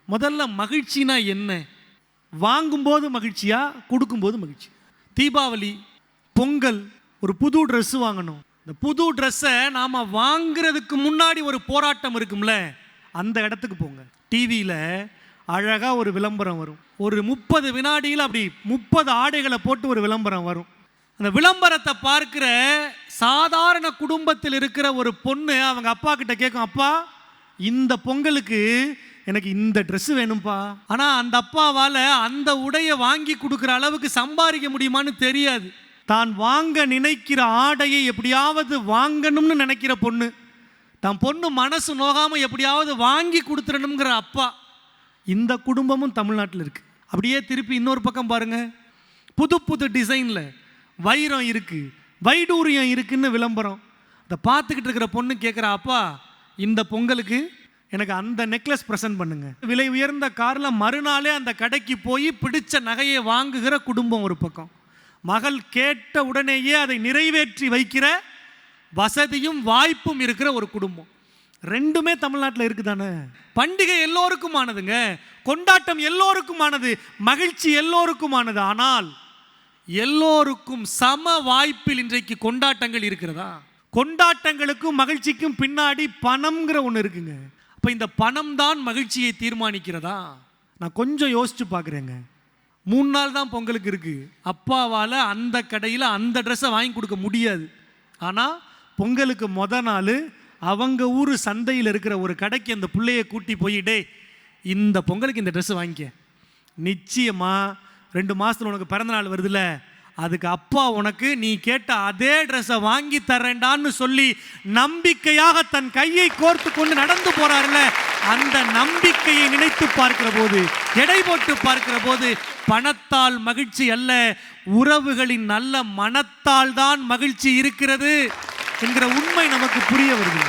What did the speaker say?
முதல்ல மகிழ்ச்சினா என்ன? வாங்கும்போது மகிழ்ச்சியா, கொடுக்கும்போது மகிழ்ச்சி? தீபாவளி, பொங்கல், ஒரு புது ட்ரெஸ் வாங்கணும். இந்த புது ட்ரெஸ்ஸை நாம் வாங்குறதுக்கு முன்னாடி ஒரு போராட்டம் இருக்கும்ல, அந்த இடத்துக்கு போங்க. டிவியில் அழகாக ஒரு விளம்பரம் வரும். ஒரு 30 வினாடியில் அப்படி 30 ஆடைகளை போட்டு ஒரு விளம்பரம் வரும். அந்த விளம்பரத்தை பார்க்கிற சாதாரண குடும்பத்தில் இருக்கிற ஒரு பொண்ணு அவங்க அப்பா கிட்ட கேட்கும், அப்பா இந்த பொங்கலுக்கு எனக்கு இந்த ட்ரெஸ் வேணும்ப்பா. ஆனால் அந்த அப்பாவால் அந்த உடையை வாங்கி கொடுக்குற அளவுக்கு சம்பாதிக்க முடியுமான்னு தெரியாது. தான் வாங்க நினைக்கிற ஆடையை எப்படியாவது வாங்கணும்னு நினைக்கிற பொண்ணு, தான் பொண்ணு மனசு நோகாமல் எப்படியாவது வாங்கி கொடுத்துடணுங்கிற அப்பா. இந்த குடும்பமும் தமிழ்நாட்டில் இருக்குது. அப்படியே திருப்பி இன்னொரு பக்கம் பாருங்கள், புது புது டிசைனில் வைரம் இருக்குது, வைடூரியம் இருக்குன்னு விளம்பரம். அதை பார்த்துக்கிட்டு இருக்கிற பொண்ணு கேட்குற, அப்பா இந்த பொங்கலுக்கு எனக்கு அந்த நெக்லஸ் ப்ரெசென்ட் பண்ணுங்க. விலை உயர்ந்த காரில் மறுநாளே அந்த கடைக்கு போய் பிடிச்ச நகையை வாங்குகிற குடும்பம் ஒரு பக்கம். மகள் கேட்ட உடனேயே அதை நிறைவேற்றி வைக்கிற வசதியும் வாய்ப்பும் இருக்கிற ஒரு குடும்பம். ரெண்டுமே தமிழ்நாட்டில் இருக்குதானே. பண்டிகை எல்லோருக்குமானதுங்க, கொண்டாட்டம் எல்லோருக்குமானது, மகிழ்ச்சி எல்லோருக்குமானது. ஆனால் எல்லோருக்கும் சம வாய்ப்பில் இன்றைக்கு கொண்டாட்டங்கள் இருக்கிறதா? கொண்டாட்டங்களுக்கும் மகிழ்ச்சிக்கும் பின்னாடி பணம்ங்கிற ஒன்று இருக்குங்க. அப்போ இந்த பணம் தான் மகிழ்ச்சியை தீர்மானிக்கிறதா? நான் கொஞ்சம் யோசிச்சு பார்க்குறேங்க. 3 நாள் தான் பொங்கலுக்கு இருக்குது. அப்பாவால் அந்த கடையில் அந்த ட்ரெஸ்ஸை வாங்கி கொடுக்க முடியாது. ஆனால் பொங்கலுக்கு நாள் அவங்க ஊர் சந்தையில் இருக்கிற ஒரு கடைக்கு அந்த பிள்ளையை கூட்டி போய், டே இந்த பொங்கலுக்கு இந்த ட்ரெஸ்ஸு வாங்கிக்க, நிச்சயமாக 2 மாதத்தில் உனக்கு பிறந்தநாள் வருதுல்ல, அதுக்கு அப்பா உனக்கு நீ கேட்ட அதே ட்ரெஸ்ஸை வாங்கி தர்றேன்டான்னு சொல்லி நம்பிக்கையாக தன் கையை கோர்த்து கொண்டு நடந்து போறாருல, அந்த நம்பிக்கையை நினைத்து பார்க்கிற போது, எடை போட்டு பார்க்கிற போது, பணத்தால் மகிழ்ச்சி அல்ல, உறவுகளின் நல்ல மனத்தால் தான் மகிழ்ச்சி இருக்கிறது என்கிற உண்மை நமக்கு புரிய வருது.